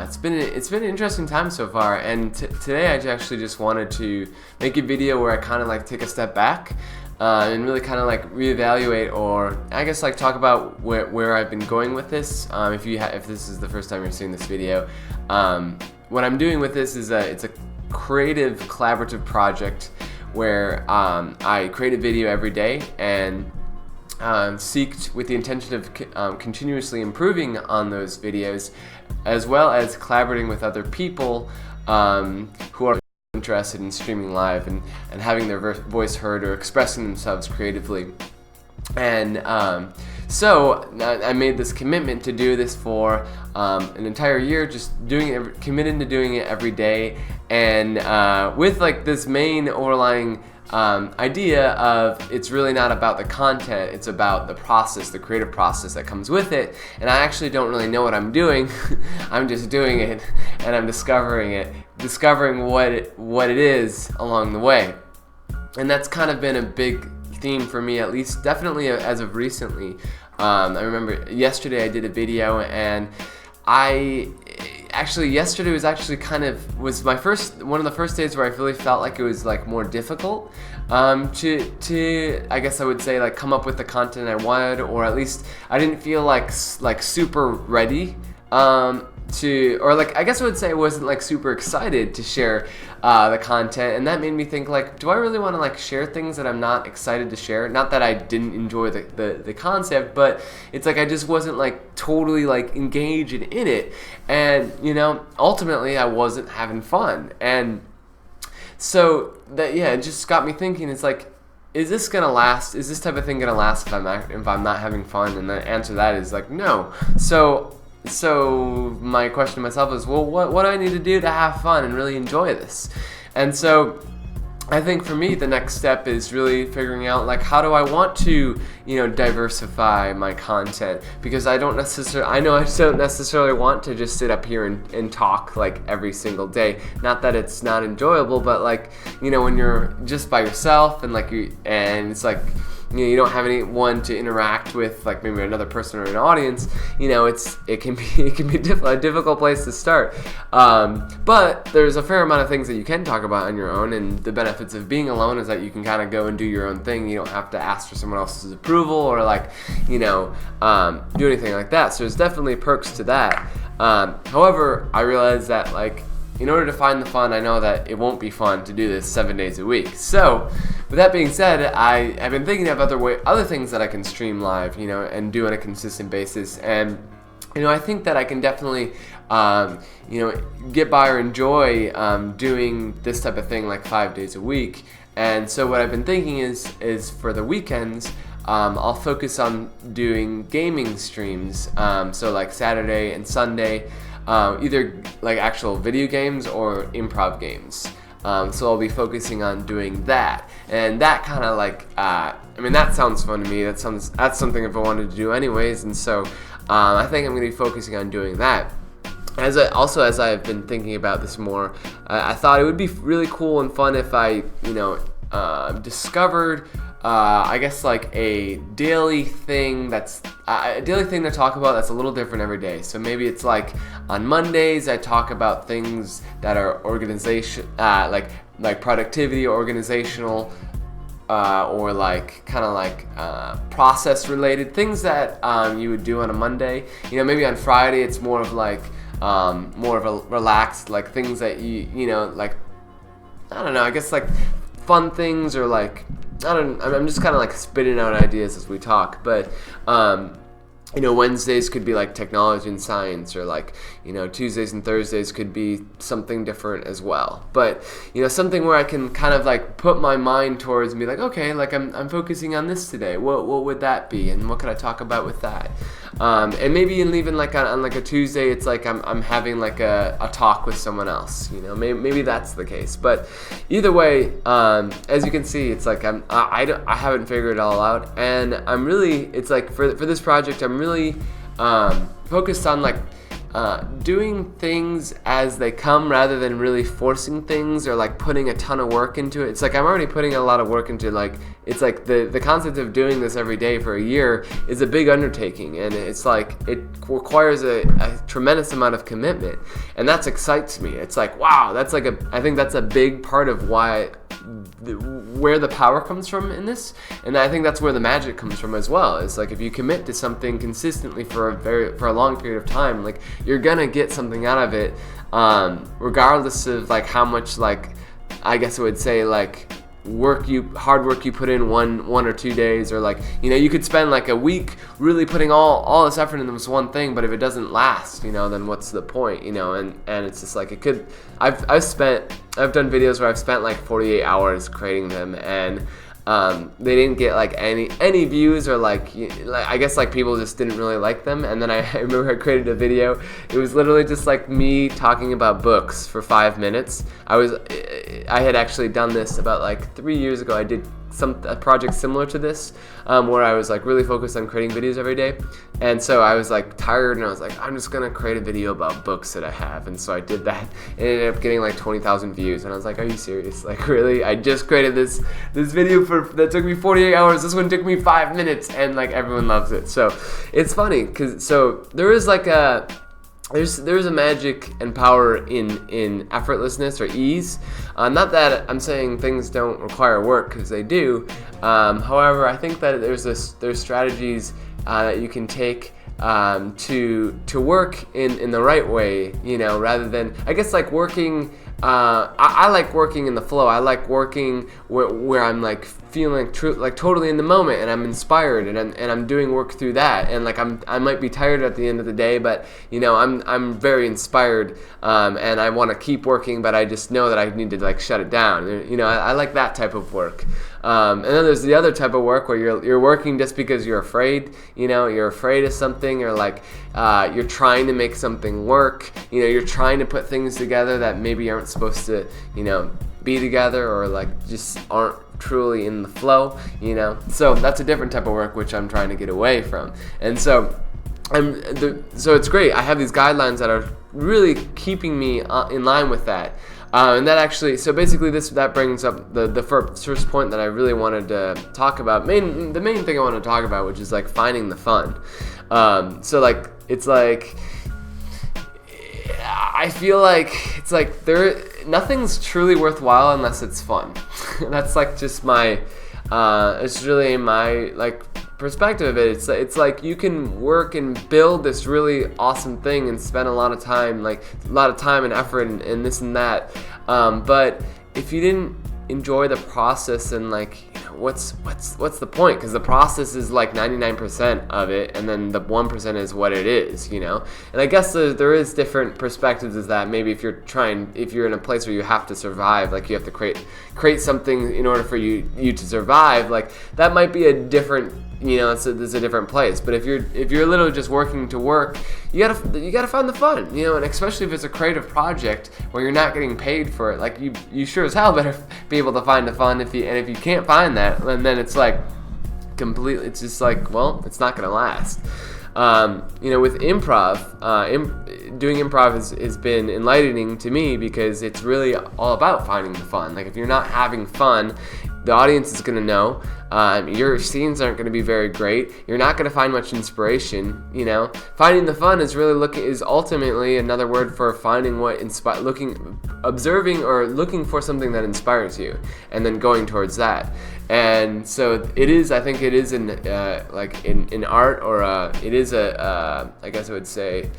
it's been an interesting time so far, and today I actually just wanted to make a video where I kind of like take a step back and really kind of like reevaluate, or I guess like talk about where I've been going with this. If this is the first time you're seeing this video, what I'm doing with this is it's a creative collaborative project where I create a video every day and seek with the intention of continuously improving on those videos, as well as collaborating with other people who are interested in streaming live and having their voice heard or expressing themselves creatively. And so I made this commitment to do this for an entire year, just committing to doing it every day, and with like this main overlying idea of it's really not about the content, it's about the process, the creative process that comes with it. And I actually don't really know what I'm doing. I'm just doing it, and I'm discovering what it is along the way. And that's kind of been a big theme for me, at least definitely as of recently. I remember yesterday I did a video, and yesterday was actually one of the first days where I really felt like it was like more difficult to I guess I would say like come up with the content I wanted, or at least I didn't feel like super ready or like I guess I would say I wasn't like super excited to share the content, and that made me think like, do I really want to like share things that I'm not excited to share? Not that I didn't enjoy the concept, but it's like I just wasn't like totally like engaged in it, and ultimately I wasn't having fun. And so that it just got me thinking, it's like, is this gonna last? Is this type of thing gonna last if I'm not having fun? And the answer to that is like no. So my question to myself is, well, what do I need to do to have fun and really enjoy this? And so I think for me the next step is really figuring out like, how do I want to diversify my content, because I don't necessarily want to just sit up here and talk like every single day. Not that it's not enjoyable, but like when you're just by yourself and it's like you don't have anyone to interact with, like maybe another person or an audience, it can be a difficult place to start. But there's a fair amount of things that you can talk about on your own, and the benefits of being alone is that you can kind of go and do your own thing. You don't have to ask for someone else's approval or do anything like that. So there's definitely perks to that. However, I realize that like, in order to find the fun, I know that it won't be fun to do this 7 days a week. So, with that being said, I've been thinking of other things that I can stream live, and do on a consistent basis. And I think that I can definitely, get by or enjoy doing this type of thing like 5 days a week. And so what I've been thinking is for the weekends, I'll focus on doing gaming streams. So like Saturday and Sunday. Either like actual video games or improv games. So I'll be focusing on doing that, and that kind of like that sounds fun to me. That's something if I wanted to do anyways, and so I think I'm going to be focusing on doing that. As I've been thinking about this more, I thought it would be really cool and fun if I discovered I guess like a daily thing to talk about that's a little different every day. So maybe it's like on Mondays I talk about things that are like productivity, organizational, or like kind of like process related things that you would do on a Monday. Maybe on Friday it's more of a relaxed, like things that like I don't know, I guess like fun things, or like I'm just kind of like spitting out ideas as we talk, but Wednesdays could be like technology and science, or like Tuesdays and Thursdays could be something different as well. But something where I can kind of like put my mind towards and be like, okay, like I'm focusing on this today. What would that be, and what could I talk about with that? And maybe even like on like a Tuesday, it's like I'm having like a talk with someone else. Maybe that's the case. But either way, as you can see, it's like I haven't figured it all out, and it's like for this project, I'm really focused on like doing things as they come rather than really forcing things or like putting a ton of work into it. It's like I'm already putting a lot of work into, like, it's like the concept of doing this every day for a year is a big undertaking, and it's like it requires a tremendous amount of commitment, and that excites me. It's like, wow, that's like I think that's a big part of where the power comes from in this, and I think that's where the magic comes from as well. It's like if you commit to something consistently for a long period of time, like you're gonna get something out of it, regardless of like how much, like, I guess I would say, like, hard work you put in one or 2 days, or like, you know, you could spend like a week really putting all this effort into this one thing, but if it doesn't last, you know, then what's the point, you know? And it's just like, it could, I've done videos where I've spent like 48 hours creating them, and they didn't get like any views, or like I guess like people just didn't really like them. And then I remember I created a video. It was literally just like me talking about books for 5 minutes. I had actually done this about like 3 years ago. I did a project similar to this, where I was like really focused on creating videos every day, and so I was like tired, and I was like, I'm just gonna create a video about books that I have, and so I did that, and it ended up getting like 20,000 views, and I was like, are you serious? Like, really? I just created this video that took me 48 hours. This one took me 5 minutes, and like everyone loves it. So it's funny because there is like there's a magic and power in effortlessness or ease. Not that I'm saying things don't require work, because they do. However, I think that there's strategies that you can take to work in the right way, you know, rather than, I guess, like working. I like working in the flow. I like working where I'm like feeling like totally in the moment, and I'm inspired, and I'm doing work through that, and like I might be tired at the end of the day, but you know, I'm very inspired, and I want to keep working, but I just know that I need to like shut it down. You know, I like that type of work. And then there's the other type of work where you're working just because you're afraid. You know, you're afraid of something, or like you're trying to make something work. You know, you're trying to put things together that maybe aren't supposed to, you know, be together, or like just aren't truly in the flow, you know. So that's a different type of work which I'm trying to get away from. And so so it's great. I have these guidelines that are really keeping me in line with that. And that actually, so basically that brings up the first point that I really wanted to talk about. The main thing I want to talk about, which is like finding the fun. So like, it's like, I feel like it's like nothing's truly worthwhile unless it's fun. That's like just my, it's really my like perspective of it. It's like you can work and build this really awesome thing and spend a lot of time and effort and this and that, but if you didn't enjoy the process, and like, you know, what's the point? Because the process is like 99% of it, and then the 1% is what it is, you know. And I guess there is different perspectives of that. Maybe if you're in a place where you have to survive, like you have to create something in order for you to survive, like that might be a different, you know, it's a different place. But if you're literally just working to work, you gotta find the fun, you know. And especially if it's a creative project where you're not getting paid for it, like you sure as hell better be able to find the fun. If you can't find that, then it's like completely, it's just like, well, it's not gonna last. You know, with improv, doing improv has been enlightening to me, because it's really all about finding the fun. Like if you're not having fun, the audience is going to know. Your scenes aren't going to be very great. You're not going to find much inspiration. You know, finding the fun is ultimately another word for finding observing or looking for something that inspires you, and then going towards that. And so it is. I think it is in art, or it is I guess I would say,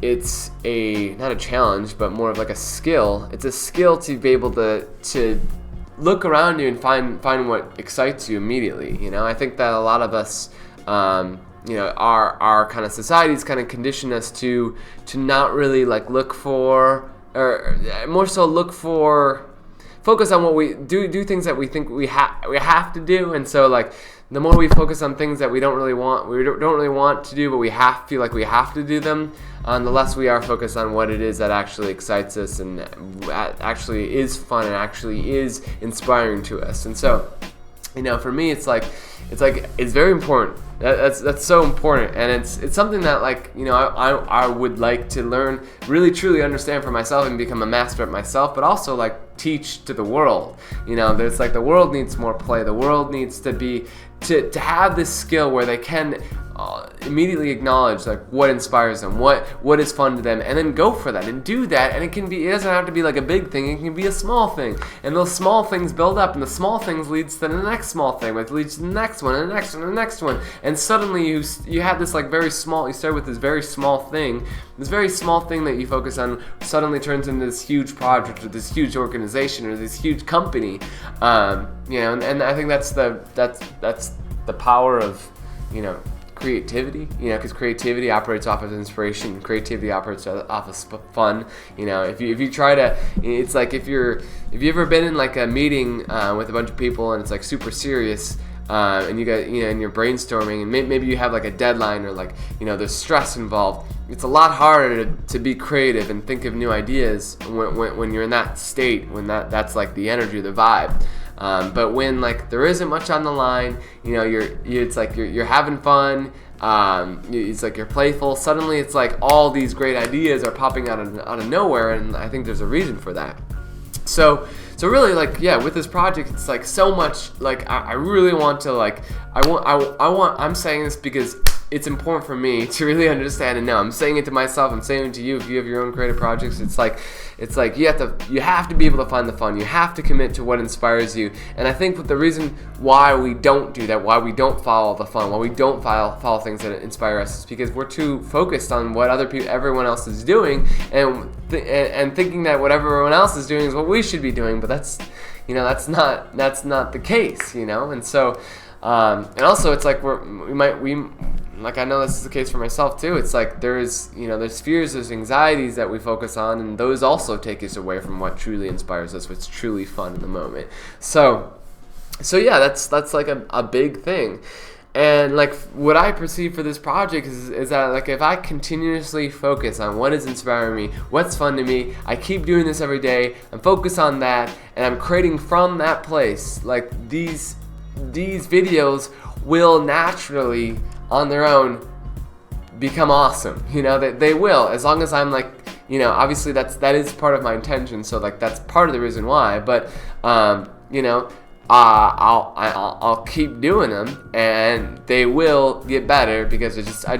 it's not a challenge, but more of like a skill. It's a skill to be able to look around you and find what excites you immediately. You know, I think that a lot of us, you know, our kind of society's kind of conditioned us to not really like look for, or more so focus on what we do things that we think we have to do. And so like, the more we focus on things that we don't really want to do, but feel like we have to do them, the less we are focused on what it is that actually excites us, and actually is fun, and actually is inspiring to us. And so for me, it's very important. That's so important, and it's something that I would like to learn, really truly understand for myself, and become a master at myself, but also teach to the world. There's the world needs more play. The world needs to have this skill where they can immediately acknowledge what inspires them, what is fun to them, and then go for that and do that. And it doesn't have to be a big thing. It can be a small thing, and those small things build up, and the small things leads to the next small thing, which leads to the next one, and the next one, and the next one, and suddenly you have this very small. You start with this very small thing. This very small thing that you focus on suddenly turns into this huge project, or this huge organization, or this huge company. And I think that's the power of creativity, because creativity operates off of inspiration. Creativity operates off of fun. If you try to, it's if you've ever been in a meeting with a bunch of people, and it's super serious, and you got and you're brainstorming, and maybe you have a deadline, or there's stress involved. It's a lot harder to be creative and think of new ideas when you're in that state, when that's the energy, the vibe. But when there isn't much on the line, you're having fun. It's you're playful. Suddenly, it's all these great ideas are popping out of nowhere, and I think there's a reason for that. So really, with this project, it's so much. I really want to I'm saying this because it's important for me to really understand and know. I'm saying it to myself. I'm saying it to you. If you have your own creative projects, it's you have to be able to find the fun. You have to commit to what inspires you. And I think the reason why we don't do that, why we don't follow the fun, why we don't follow things that inspire us, is because we're too focused on what everyone else is doing, and thinking that what everyone else is doing is what we should be doing. But that's not the case. And so. And also, it's I know this is the case for myself too. It's there's fears, there's anxieties that we focus on, and those also take us away from what truly inspires us, what's truly fun in the moment. So yeah, that's a big thing. And what I perceive for this project is that if I continuously focus on what is inspiring me, what's fun to me, I keep doing this every day, I'm focused on that, and I'm creating from that place, these videos will naturally, on their own, become awesome. They will, as long as I'm obviously that is part of my intention. So that's part of the reason why. But I'll keep doing them, and they will get better, because I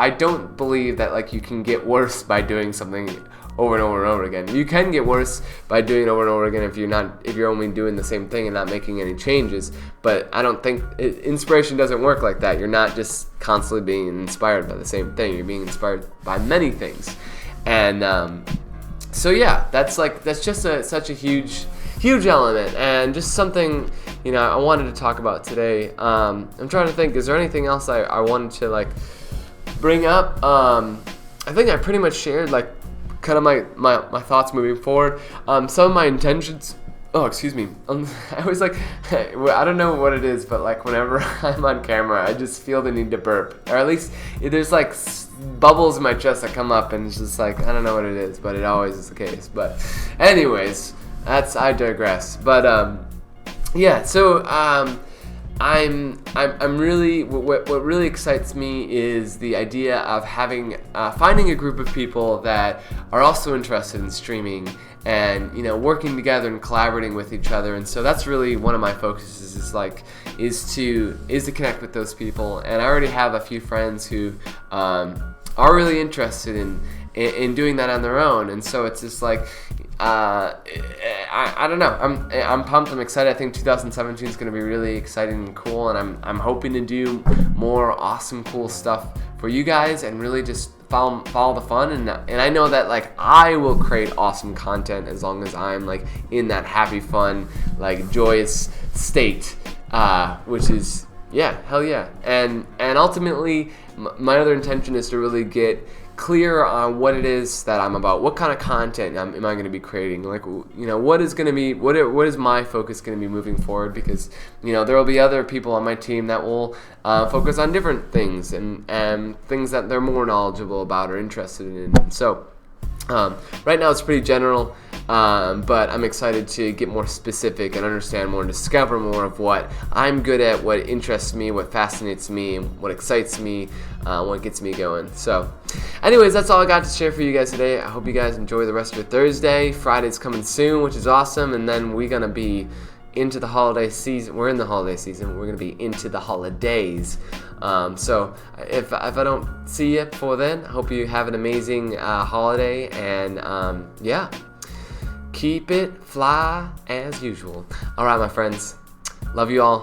don't believe that you can get worse by doing something over and over and over again. You can get worse by doing it over and over again if you're only doing the same thing and not making any changes. But I don't think inspiration doesn't work like that. You're not just constantly being inspired by the same thing. You're being inspired by many things. And so yeah, that's just such a huge element, and just something I wanted to talk about today. I'm trying to think, is there anything else I wanted to bring up? I think I pretty much shared kind of my thoughts moving forward. Some of my intentions. Oh, excuse me. I always I don't know what it is, but whenever I'm on camera, I just feel the need to burp, or at least there's bubbles in my chest that come up, and it's just I don't know what it is, but it always is the case. But anyways, I digress. But yeah. So I'm really, what really excites me is the idea of finding a group of people that are also interested in streaming, and working together and collaborating with each other. And so that's really one of my focuses, is to connect with those people. And I already have a few friends who are really interested in doing that on their own. And so it's just I don't know. I'm pumped. I'm excited. I think 2017 is going to be really exciting and cool, and I'm hoping to do more awesome, cool stuff for you guys, and really just follow the fun. And I know that I will create awesome content as long as I'm in that happy, fun, joyous state, which is hell yeah. And ultimately, my other intention is to really get clear on what it is that I'm about. What kind of content am I going to be creating? What is my focus going to be moving forward? Because there will be other people on my team that will focus on different things, and things that they're more knowledgeable about or interested in. So right now it's pretty general. but I'm excited to get more specific and understand more and discover more of what I'm good at, what interests me, what fascinates me, what excites me, what gets me going. So anyways, that's all I got to share for you guys today. I hope you guys enjoy the rest of your Thursday. Friday's coming soon, which is awesome, and then we're going to be into the holiday season. We're in the holiday season. We're going to be into the holidays. So if I don't see you before then, I hope you have an amazing holiday, and yeah, keep it fly as usual. All right, my friends. Love you all.